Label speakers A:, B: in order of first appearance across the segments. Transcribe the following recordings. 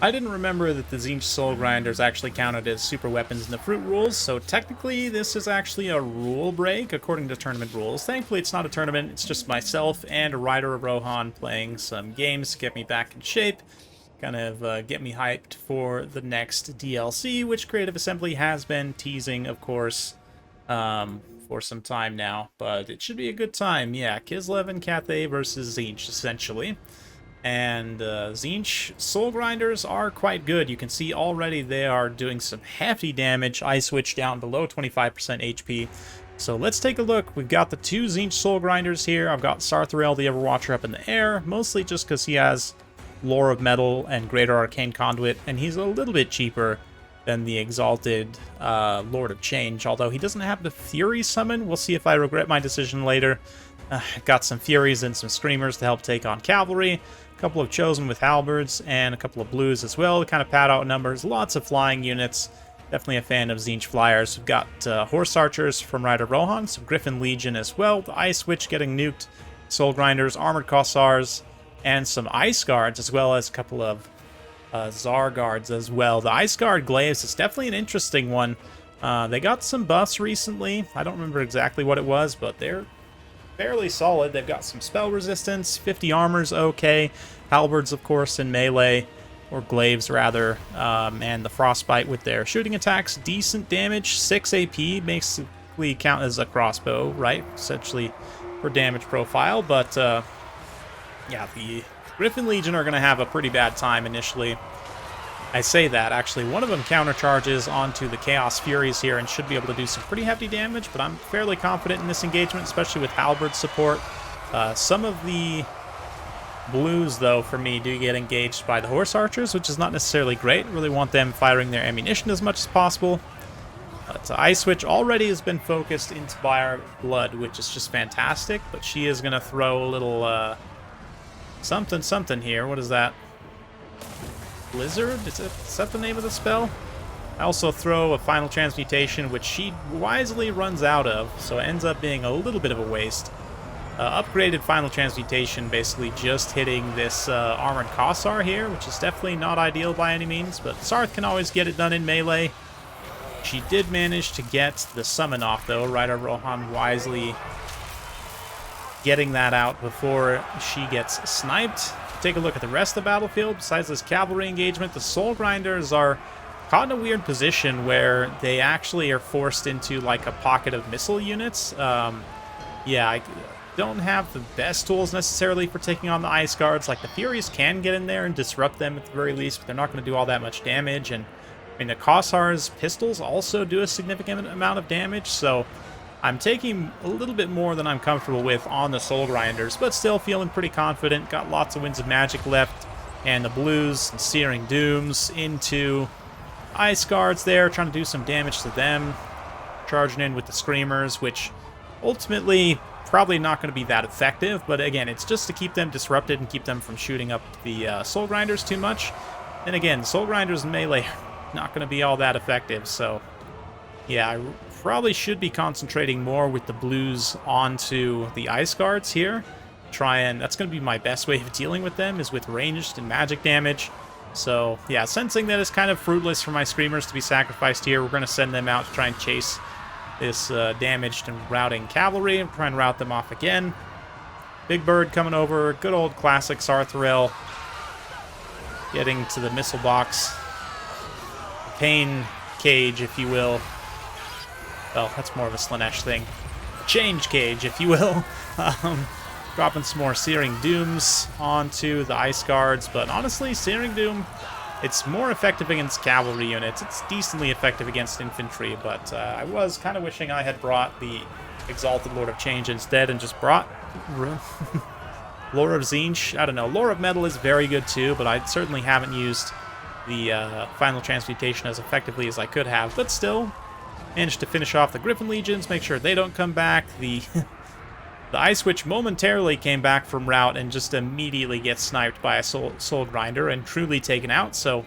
A: I didn't remember that the Tzeentch Soul Grinders actually counted as super weapons in the fruit rules, so technically this is actually a rule break according to tournament rules. Thankfully it's not a tournament, it's just myself and a Rider of Rohan playing some games to get me back in shape, kind of get me hyped for the next DLC, which Creative Assembly has been teasing, of course, for some time now, but it should be a good time. Yeah, Kislev and Cathay versus Tzeentch, essentially. And Tzeentch Soul Grinders are quite good. You can see already they are doing some hefty damage. I switched down below 25% HP. So let's take a look. We've got the two Tzeentch Soul Grinders here. I've got Sarthrel the Everwatcher up in the air, mostly just because he has Lore of Metal and Greater Arcane Conduit, and he's a little bit cheaper than the Exalted Lord of Change, although he doesn't have the Fury summon. We'll see if I regret my decision later. Got some Furies and some Screamers to help take on Cavalry. A couple of Chosen with Halberds, and a couple of Blues as well to kind of pad out numbers. Lots of flying units. Definitely a fan of Tzeentch Flyers. We've got Horse Archers from Rider Rohan, some Griffin Legion as well, the Ice Witch getting nuked, Soul Grinders, Armored Kossars, and some Ice Guards, as well as a couple of Zar Guards as well. The Ice Guard Glaives is definitely an interesting one. They got some buffs recently. I don't remember exactly what it was, but they're fairly solid. They've got some spell resistance, 50 armor's okay, halberds of course in melee, or glaives rather, and the frostbite with their shooting attacks, decent damage, 6 AP, basically count as a crossbow, right, essentially for damage profile, but yeah, the Griffin Legion are going to have a pretty bad time initially. I say that, actually, one of them countercharges onto the Chaos Furies here and should be able to do some pretty hefty damage, but I'm fairly confident in this engagement, especially with Halberd support. Some of the Blues, though, for me, do get engaged by the Horse Archers, which is not necessarily great. Really want them firing their ammunition as much as possible. But Ice Witch already has been focused into Buyer Blood, which is just fantastic, but she is going to throw a little something here. What is that? Blizzard? Is that the name of the spell? I also throw a Final Transmutation, which she wisely runs out of, so it ends up being a little bit of a waste. Upgraded Final Transmutation, basically just hitting this Armored Kossar here, which is definitely not ideal by any means, but Sarth can always get it done in melee. She did manage to get the summon off, though. Rider Rohan wisely getting that out before she gets sniped. Take a look at the rest of the battlefield. Besides this cavalry engagement, the Soul Grinders are caught in a weird position where they actually are forced into like a pocket of missile units. Yeah, I don't have the best tools necessarily for taking on the Ice Guards. Like the Furies can get in there and disrupt them at the very least, but they're not going to do all that much damage. And I mean, the Kossar's pistols also do a significant amount of damage, so I'm taking a little bit more than I'm comfortable with on the Soul Grinders, but still feeling pretty confident. Got lots of Winds of Magic left, and the Blues and Searing Dooms into Ice Guards there, trying to do some damage to them. Charging in with the Screamers, which ultimately probably not going to be that effective, but again, it's just to keep them disrupted and keep them from shooting up the Soul Grinders too much. And again, Soul Grinders in melee are not going to be all that effective, so yeah, I probably should be concentrating more with the Blues onto the Ice Guards here. That's going to be my best way of dealing with them, is with ranged and magic damage. So yeah, sensing that it's kind of fruitless for my Screamers to be sacrificed here, we're going to send them out to try and chase this damaged and routing cavalry and try and rout them off again. Big Bird coming over, good old classic Sarthrel getting to the missile box. Pain cage, if you will. Well, that's more of a Slanesh thing. Change cage, if you will. Dropping some more Searing Dooms onto the Ice Guards, but honestly, Searing Doom, it's more effective against cavalry units. It's decently effective against infantry, but I was kind of wishing I had brought the Exalted Lord of Change instead and just brought Lore of Tzeentch. I don't know. Lore of Metal is very good too, but I certainly haven't used the Final Transmutation as effectively as I could have, but still managed to finish off the Griffin Legions, make sure they don't come back. The Ice Witch momentarily came back from rout and just immediately gets sniped by a Soul Grinder and truly taken out, so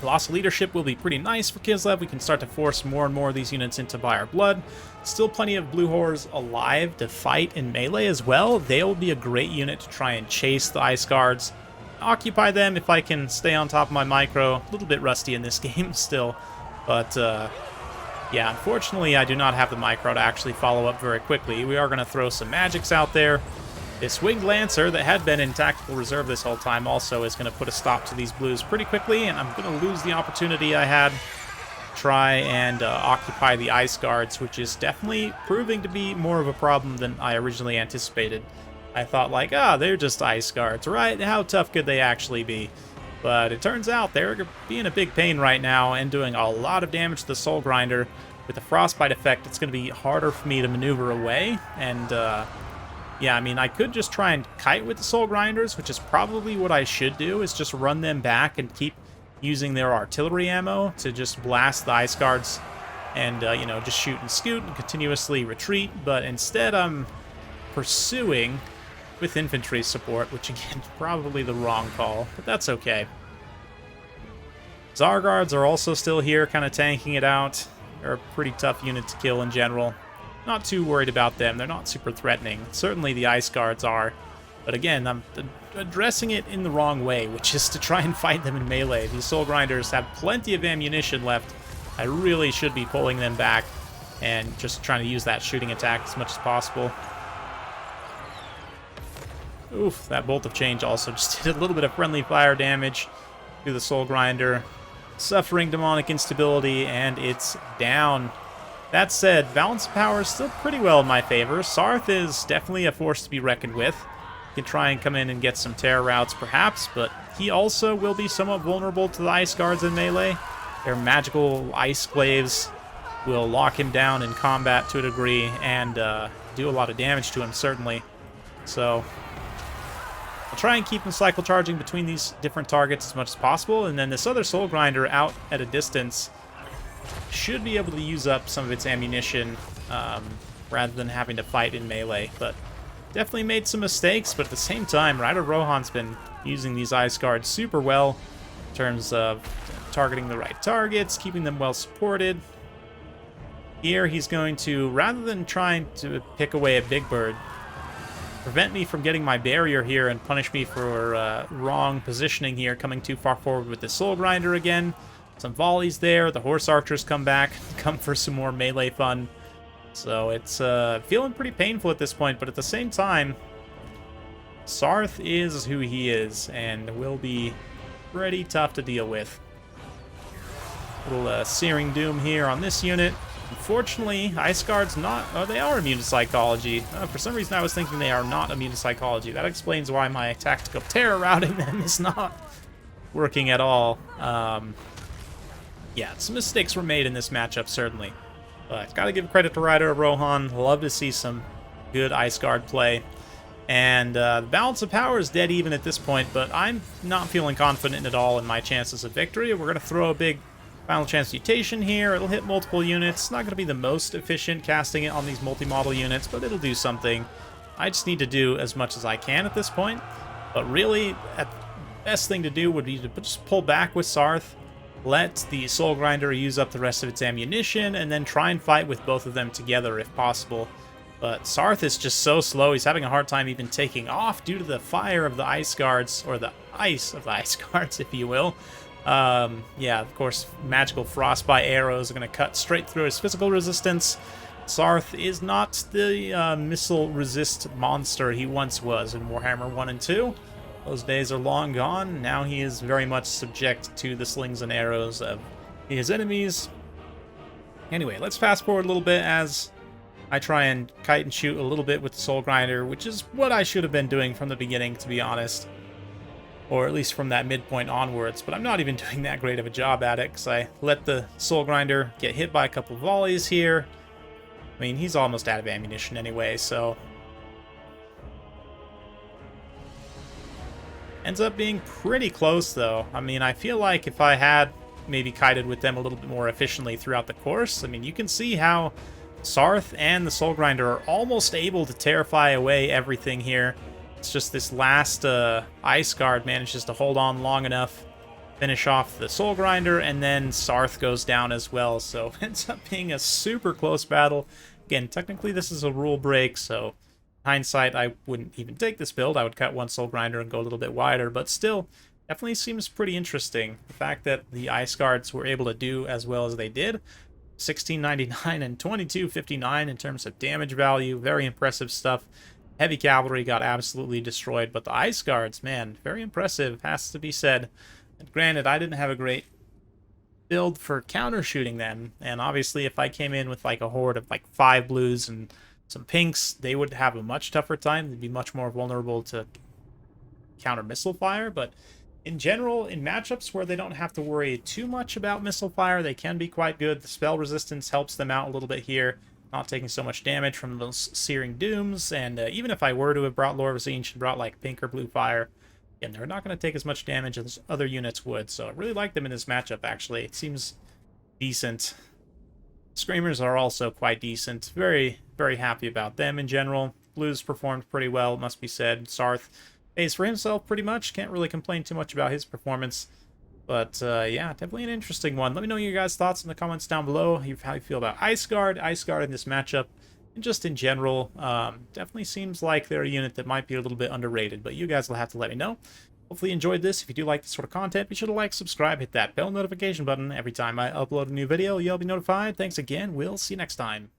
A: loss of leadership will be pretty nice for Kislev. We can start to force more and more of these units into Buyer Blood. Still plenty of Blue Horrors alive to fight in melee as well. They'll be a great unit to try and chase the Ice Guards occupy them if I can stay on top of my micro. A little bit rusty in this game still, but yeah, unfortunately I do not have the micro to actually follow up very quickly. We are going to throw some magics out there. This Winged Lancer that had been in tactical reserve this whole time also is going to put a stop to these blues pretty quickly, and I'm going to lose the opportunity I had to try and occupy the Ice Guards, which is definitely proving to be more of a problem than I originally anticipated. I thought like, they're just Ice Guards, right? How tough could they actually be? But it turns out they're being a big pain right now and doing a lot of damage to the Soul Grinder. With the Frostbite effect, it's going to be harder for me to maneuver away, and yeah, I mean, I could just try and kite with the Soul Grinders, which is probably what I should do, is just run them back and keep using their artillery ammo to just blast the Ice Guards and, you know, just shoot and scoot and continuously retreat. But instead, I'm pursuing with infantry support, which, again, probably the wrong call, but that's okay. Zarguards are also still here, kind of tanking it out. They're a pretty tough unit to kill in general. Not too worried about them. They're not super threatening. Certainly the Ice Guards are. But again, I'm addressing it in the wrong way, which is to try and fight them in melee. These Soul Grinders have plenty of ammunition left. I really should be pulling them back and just trying to use that shooting attack as much as possible. Oof, that Bolt of Change also just did a little bit of friendly fire damage to the Soul Grinder. Suffering demonic instability, and it's down. That said, balance of power is still pretty well in my favor. Sarth is definitely a force to be reckoned with. He can try and come in and get some terror routes, perhaps, but he also will be somewhat vulnerable to the Ice Guards in melee. Their magical ice glaives will lock him down in combat to a degree and do a lot of damage to him, certainly. So I'll try and keep him cycle charging between these different targets as much as possible, and then this other Soul Grinder out at a distance should be able to use up some of its ammunition rather than having to fight in melee. But definitely made some mistakes, but at the same time, Rider Rohan's been using these Ice Guards super well in terms of targeting the right targets, keeping them well supported. Here he's going to, rather than trying to pick away a big bird, prevent me from getting my barrier here and punish me for wrong positioning here, coming too far forward with the Soul Grinder again. Some volleys there. The Horse Archers come back, come for some more melee fun. So it's feeling pretty painful at this point, but at the same time, Sarth is who he is and will be pretty tough to deal with. Little Searing Doom here on this unit. Unfortunately, Ice Guard's not... Oh, they are immune to Psychology. For some reason, I was thinking they are not immune to Psychology. That explains why my tactical terror routing them is not working at all. Yeah, some mistakes were made in this matchup, certainly. But gotta give credit to Rider of Rohan. Love to see some good Ice Guard play. And the balance of power is dead even at this point, but I'm not feeling confident at all in my chances of victory. We're gonna throw a big Final Transmutation here. It'll hit multiple units. Not gonna be the most efficient casting it on these multi-model units, but it'll do something. I just need to do as much as I can at this point. But really, the best thing to do would be to just pull back with Sarth, let the Soul Grinder use up the rest of its ammunition, and then try and fight with both of them together if possible. But Sarth is just so slow, he's having a hard time even taking off due to the fire of the Ice Guards, or the ice of the Ice Guards, if you will. Yeah, of course, magical Frostbite arrows are going to cut straight through his physical resistance. Sarth is not the missile resist monster he once was in Warhammer 1 and 2. Those days are long gone. Now he is very much subject to the slings and arrows of his enemies. Anyway, let's fast forward a little bit as I try and kite and shoot a little bit with the Soul Grinder, which is what I should have been doing from the beginning, to be honest. Or at least from that midpoint onwards, but I'm not even doing that great of a job at it, because I let the Soul Grinder get hit by a couple of volleys here. I mean, he's almost out of ammunition anyway, so... Ends up being pretty close, though. I mean, I feel like if I had maybe kited with them a little bit more efficiently throughout the course, I mean, you can see how Sarth and the Soul Grinder are almost able to terrify away everything here. It's just this last Ice Guard manages to hold on long enough, finish off the Soul Grinder, and then Sarth goes down as well. So it ends up being a super close battle. Again, technically this is a rule break, so Hindsight, I wouldn't even take this build. I would cut one Soul Grinder and go a little bit wider, but still, definitely seems pretty interesting. The fact that the Ice Guards were able to do as well as they did, 1699 and 2259 in terms of damage value, very impressive stuff. Heavy Cavalry got absolutely destroyed, but the Ice Guards, man, very impressive, has to be said. And granted, I didn't have a great build for counter shooting them, and obviously if I came in with like a horde of like 5 blues and some pinks, they would have a much tougher time. They'd be much more vulnerable to counter missile fire, but in general, in matchups where they don't have to worry too much about missile fire, they can be quite good. The spell resistance helps them out a little bit here, not taking so much damage from those Searing Dooms, and even if I were to have brought Lore of Tzeentch and brought like pink or blue fire, again, they're not going to take as much damage as other units would, so I really like them in this matchup, actually. It seems decent. Screamers are also quite decent. Very, very happy about them in general. Blues performed pretty well, it must be said. Sarth pays for himself pretty much. Can't really complain too much about his performance. But yeah, definitely an interesting one. Let me know your guys' thoughts in the comments down below. How you feel about Ice Guard in this matchup, and just in general. Definitely seems like they're a unit that might be a little bit underrated, but you guys will have to let me know. Hopefully you enjoyed this. If you do like this sort of content, be sure to like, subscribe, hit that bell notification button. Every time I upload a new video, you'll be notified. Thanks again. We'll see you next time.